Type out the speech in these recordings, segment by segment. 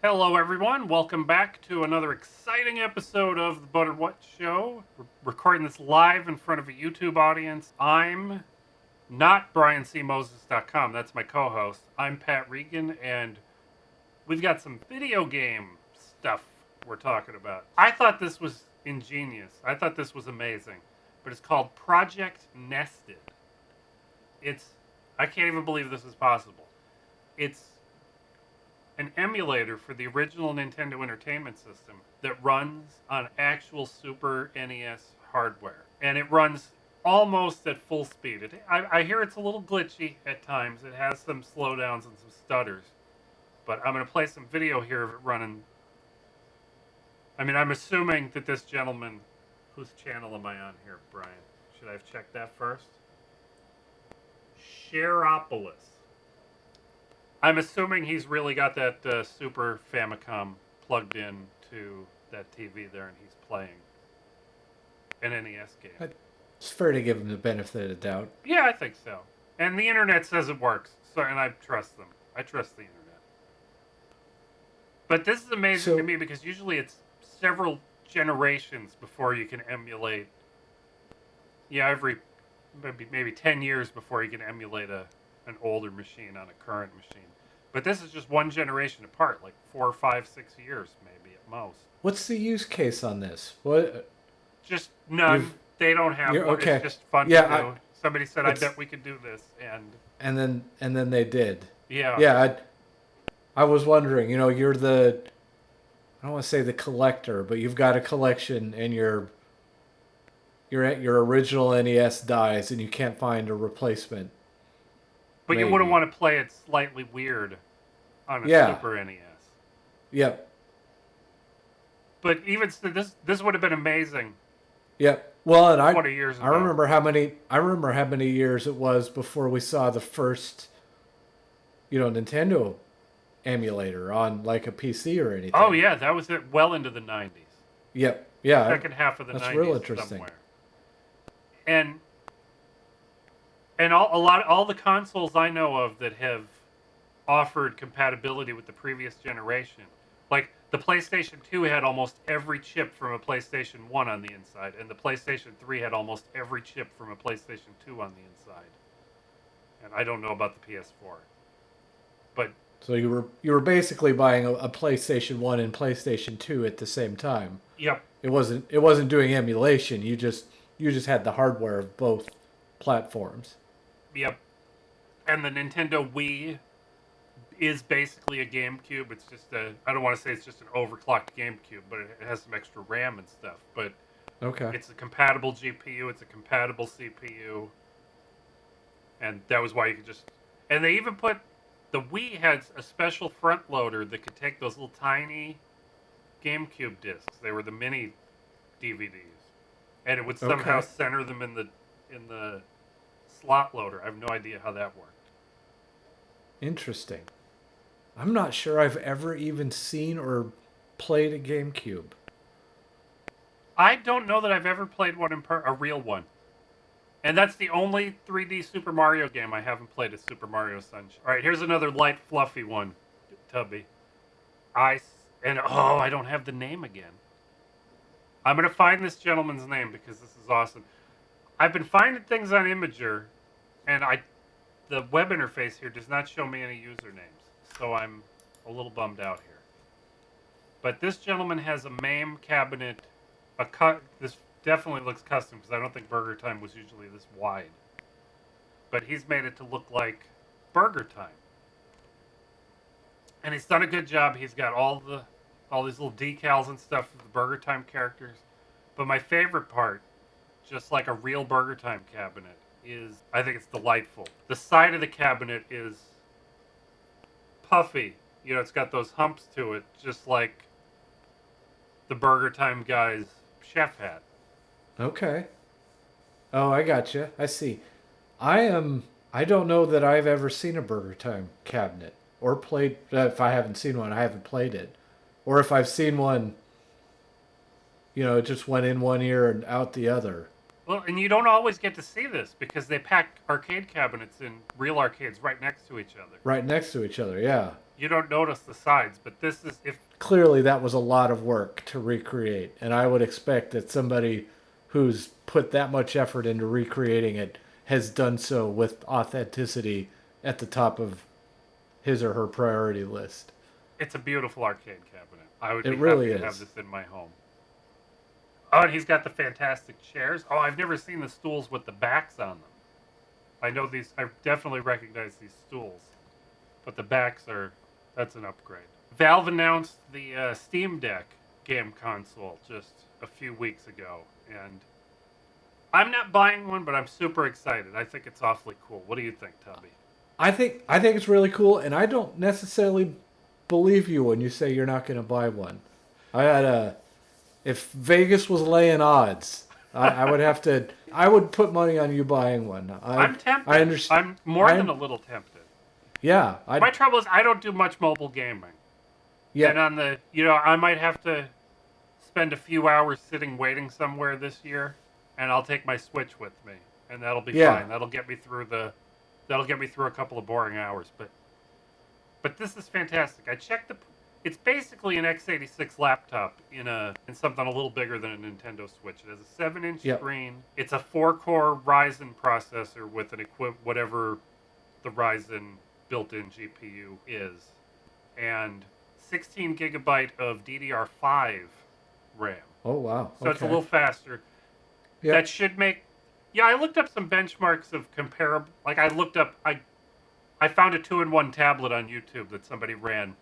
Hello, everyone. Welcome back to another exciting episode of the Butter What Show. We're recording this live in front of a YouTube audience. I'm not BrianCMoses.com. That's my co-host. I'm Pat Regan, and we've got some video game stuff we're talking about. I thought this was ingenious. I thought this was amazing. But it's called Project Nested. I can't even believe this is possible. It's an emulator for the original Nintendo Entertainment System that runs on actual Super NES hardware. And it runs almost at full speed. I hear it's a little glitchy at times. It has some slowdowns and some stutters. But I'm going to play some video here of it running. I mean, I'm assuming that this gentleman, whose channel am I on here, Brian? Should I have checked that first? Shareopolis. I'm assuming he's really got that Super Famicom plugged in to that TV there, and he's playing an NES game. It's fair to give him the benefit of the doubt. Yeah, I think so. And the internet says it works, so and I trust them. I trust the internet. But this is amazing to me because usually it's several generations before you can emulate. Yeah, every maybe 10 years before you can emulate an older machine on a current machine. But this is just one generation apart, like 4, 5, 6 years maybe at most. What's the use case on this? What? Just none. They don't have one. Okay. It's just fun to do. Somebody said, "I bet we could do this," and then they did. Yeah. Yeah. I was wondering. You're the. I don't want to say the collector, but you've got a collection, and your original NES dies, and you can't find a replacement. But you wouldn't want to play it slightly weird on a Super NES. Yep. But even this would have been amazing. Yep. Well, and 20 years ago. I remember how many years it was before we saw the first, Nintendo emulator on like a PC or anything. Oh yeah, that was it. Well into the 90s. Yep. Yeah. Second half of the 90s. That's real interesting. Somewhere. And all the consoles I know of that have offered compatibility with the previous generation, like the PlayStation 2 had almost every chip from a PlayStation 1 on the inside, and the PlayStation 3 had almost every chip from a PlayStation 2 on the inside. And I don't know about the PS4. But so you were basically buying a PlayStation 1 and PlayStation 2 at the same time. Yep. It wasn't doing emulation. You just had the hardware of both platforms. Yep. And the Nintendo Wii is basically a GameCube. It's just I don't want to say it's just an overclocked GameCube, but it has some extra RAM and stuff. But okay, it's a compatible GPU. It's a compatible CPU. And that was why you could just... And they even put... The Wii had a special front loader that could take those little tiny GameCube discs. They were the mini DVDs. And it would somehow center them in the slot loader. I have no idea how that worked. Interesting. I'm not sure I've ever even seen or played a GameCube. I don't know that I've ever played one a real one. And that's the only 3D Super Mario game I haven't played is Super Mario Sunshine. All right, here's another light, fluffy one, Tubby. I don't have the name again. I'm going to find this gentleman's name because this is awesome. I've been finding things on Imager, and the web interface here does not show me any usernames, so I'm a little bummed out here. But this gentleman has a MAME cabinet. This definitely looks custom because I don't think Burgertime was usually this wide. But he's made it to look like Burgertime. And he's done a good job. He's got all these little decals and stuff for the Burgertime characters. But my favorite part, just like a real Burgertime cabinet, is I think it's delightful. The side of the cabinet is puffy. It's got those humps to it, just like the Burgertime guy's chef hat. Okay. Oh, I gotcha. I see. I don't know that I've ever seen a Burgertime cabinet or played. If I haven't seen one, I haven't played it. Or if I've seen one, it just went in one ear and out the other. Well, and you don't always get to see this because they pack arcade cabinets in real arcades right next to each other. Right next to each other, yeah. You don't notice the sides, but this is if Clearly, that was a lot of work to recreate, and I would expect that somebody who's put that much effort into recreating it has done so with authenticity at the top of his or her priority list. it's a beautiful arcade cabinet. I would It be happy really to have is. this in my home. Oh, and he's got the fantastic chairs. Oh, I've never seen the stools with the backs on them. I know these. I definitely recognize these stools, but the backs are. That's an upgrade. Valve announced the Steam Deck game console just a few weeks ago, and I'm not buying one, but I'm super excited. I think it's awfully cool. What do you think, Tubby? I think it's really cool, and I don't necessarily believe you when you say you're not going to buy one. I had a if Vegas was laying odds, I would have to. I would put money on you buying one. I'm tempted. I understand. I'm more than a little tempted. Yeah. My trouble is I don't do much mobile gaming. Yeah. And on the, I might have to spend a few hours sitting waiting somewhere this year, and I'll take my Switch with me, and that'll be Yeah. fine. That'll get me through a couple of boring hours. But this is fantastic. I checked it's basically an x86 laptop in something a little bigger than a Nintendo Switch. It has a 7-inch Yep. screen. It's a 4-core Ryzen processor with an whatever the Ryzen built-in GPU is, and 16 gigabyte of DDR5 RAM. Oh wow. So it's a little faster. Yeah. That should make. Yeah, I looked up some benchmarks of comparable. Like I found a 2-in-1 tablet on YouTube that somebody ran,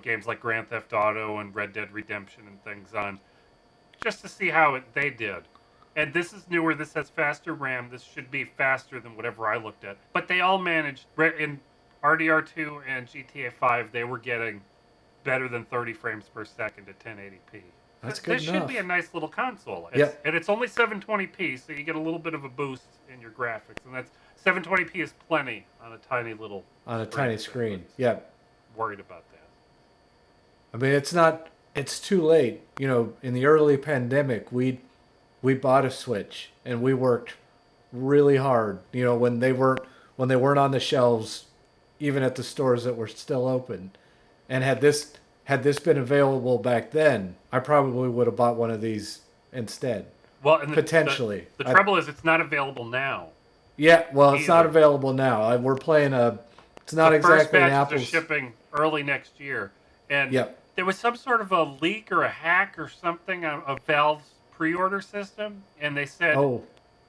games like Grand Theft Auto and Red Dead Redemption and things on, just to see how they did. And this is newer. This has faster RAM. This should be faster than whatever I looked at. But they all managed in RDR2 and GTA 5. They were getting better than 30 frames per second at 1080p. That's good This enough. should be a nice little console. Yep. And it's only 720p, so you get a little bit of a boost in your graphics. And that's 720p is plenty on a tiny little screen. Yeah. Worried about that. I mean, it's too late. In the early pandemic, we bought a Switch and we worked really hard. When they weren't on the shelves, even at the stores that were still open. And had this been available back then, I probably would have bought one of these instead. Well, and potentially. The trouble is, it's not available now. Yeah, well, it's not Either. available now. We're playing it's not The exactly first batches Apple's. are shipping early next year, and Yep. there was some sort of a leak or a hack or something of Valve's pre-order system, and they said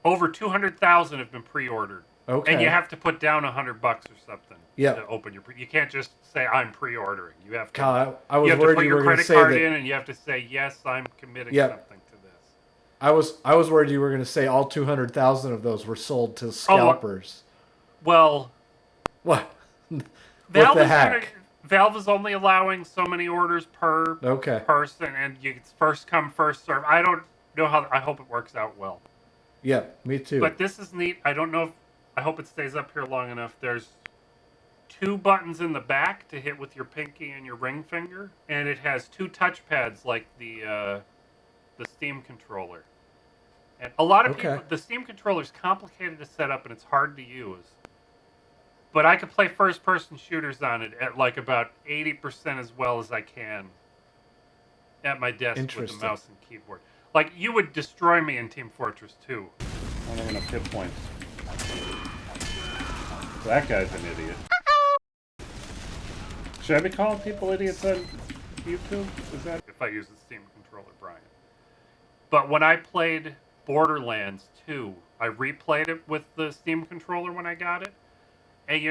over 200,000 have been pre-ordered. Okay. And you have to put down $100 or something Yep. to open your. You can't just say I'm pre-ordering. You have to. God, I was you have to worried put you your were going to credit say card that. in, and you have to say yes, I'm committing Yep. something to this. I was worried you were going to say all 200,000 of those were sold to scalpers. Well, What? Valve With the is hack. Valve is only allowing so many orders per person, and it's first come, first serve. I don't know how. I hope it works out well. Yeah, me too. But this is neat. I don't know if. I hope it stays up here long enough. There's 2 buttons in the back to hit with your pinky and your ring finger, and it has 2 touchpads like the Steam controller. And a lot of people, the Steam controller is complicated to set up and it's hard to use. But I can play first-person shooters on it at like about 80% as well as I can at my desk with the mouse and keyboard. Like, you would destroy me in Team Fortress 2. I don't have enough hit points. That guy's an idiot. Should I be calling people idiots on YouTube? Is that if I use the Steam controller, Brian? But when I played Borderlands 2, I replayed it with the Steam controller when I got it. And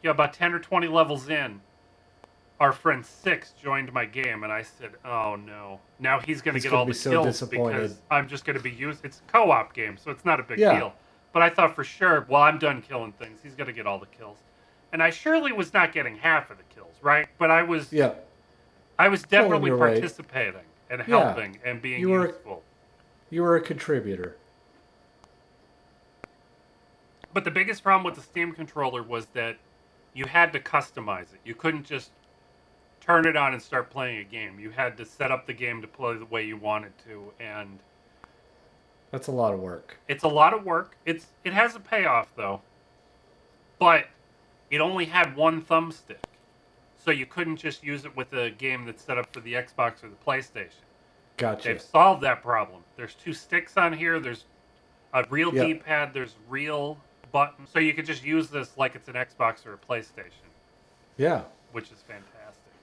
about 10 or 20 levels in, our friend Six joined my game, and I said, "Oh no! Now he's going to get all the kills because I'm just going to be used." It's a co-op game, so it's not a big deal. But I thought for sure, well, I'm done killing things. He's going to get all the kills, and I surely was not getting half of the kills, right? But I was definitely participating and helping and being useful. You were a contributor. But the biggest problem with the Steam controller was that you had to customize it. You couldn't just turn it on and start playing a game. You had to set up the game to play the way you wanted to, and that's a lot of work. It's a lot of work. It has a payoff though. But it only had one thumbstick. So you couldn't just use it with a game that's set up for the Xbox or the PlayStation. Gotcha. They've solved that problem. There's 2 sticks on here. There's a real Yep. D-pad. There's real buttons. So you could just use this like it's an Xbox or a PlayStation, Yeah. which is fantastic.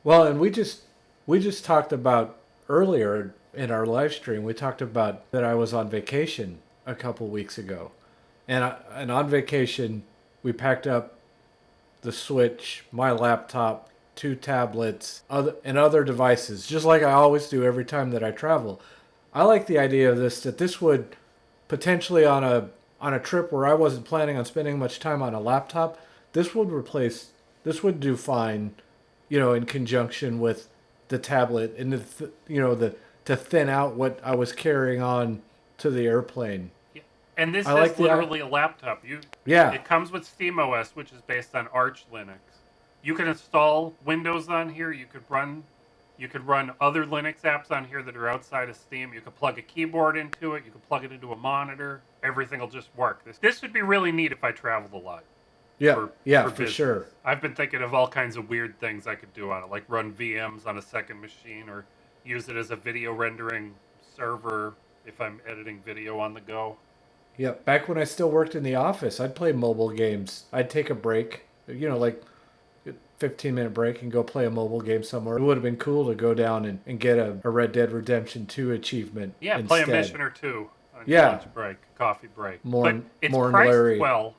Well, and we just talked about earlier in our live stream. We talked about that I was on vacation a couple weeks ago, and on vacation we packed up the Switch, my laptop, 2 tablets, and other devices, just like I always do every time that I travel. I like the idea of this, that this would potentially on a trip where I wasn't planning on spending much time on a laptop, this would do fine, in conjunction with the tablet and to thin out what I was carrying on to the airplane. Yeah. And this I is like literally a laptop. Yeah. It comes with SteamOS, which is based on Arch Linux. You can install Windows on here. You could run other Linux apps on here that are outside of Steam. You could plug a keyboard into it. You could plug it into a monitor. Everything will just work. This would be really neat if I traveled a lot. For business. sure. I've been thinking of all kinds of weird things I could do on it, like run VMs on a second machine or use it as a video rendering server if I'm editing video on the go. Yeah, back when I still worked in the office, I'd play mobile games. I'd take a break, like 15-minute break and go play a mobile game somewhere. It would have been cool to go down and get a Red Dead Redemption 2 achievement. Yeah, instead. Play a mission or two on your lunch break, coffee break. More it's and priced Larry. well.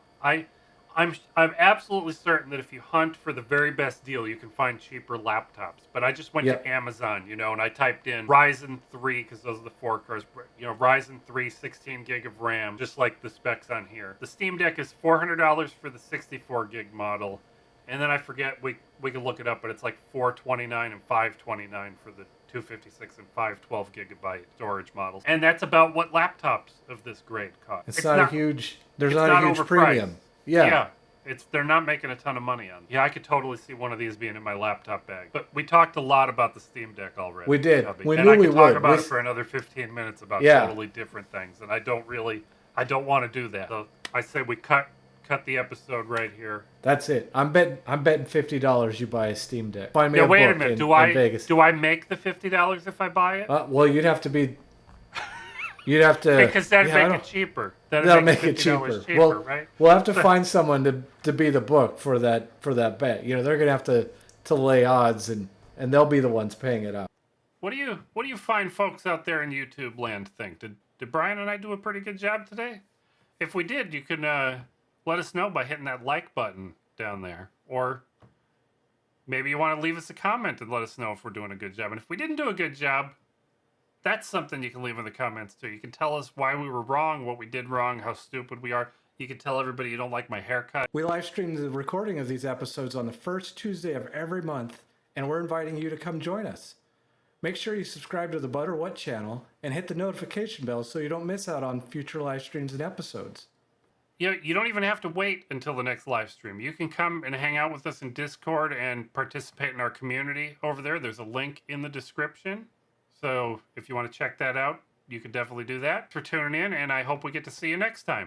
I'm absolutely certain that if you hunt for the very best deal, you can find cheaper laptops. But I just went to Amazon, and I typed in Ryzen 3 because those are the 4 cores. Ryzen 3, 16 gig of RAM, just like the specs on here. The Steam Deck is $400 for the 64 gig model, and then I forget we can look it up, but it's like $429 and $529 for the 256 and 512 gigabyte storage models, and that's about what laptops of this grade cost. It's not a huge. There's not a huge premium. Yeah. They're not making a ton of money on it. Yeah, I could totally see one of these being in my laptop bag. But we talked a lot about the Steam Deck already. We did. Chubby. We and knew I could we talk would. about it for another 15 minutes about totally different things, and I don't want to do that. So I say we cut the episode right here. That's it. I'm betting $50 you buy a Steam Deck. Find me a wait book a minute. in Vegas. Do I make the $50 if I buy it? Well, you'd have to because that'd make it cheaper. That'll make it cheaper. Right? We'll have to find someone to be the book for that bet. They're gonna have to lay odds and they'll be the ones paying it out. What do you find folks out there in YouTube land think? Did Brian and I do a pretty good job today? If we did, you can let us know by hitting that like button down there, or maybe you want to leave us a comment and let us know if we're doing a good job. And if we didn't do a good job, that's something you can leave in the comments too. You can tell us why we were wrong, what we did wrong, how stupid we are. You can tell everybody you don't like my haircut. We live stream the recording of these episodes on the first Tuesday of every month, and we're inviting you to come join us. Make sure you subscribe to the Butter What channel and hit the notification bell so you don't miss out on future live streams and episodes. You don't even have to wait until the next live stream. You can come and hang out with us in Discord and participate in our community over there. There's a link in the description. So if you want to check that out, you can definitely do that. For tuning in, and I hope we get to see you next time.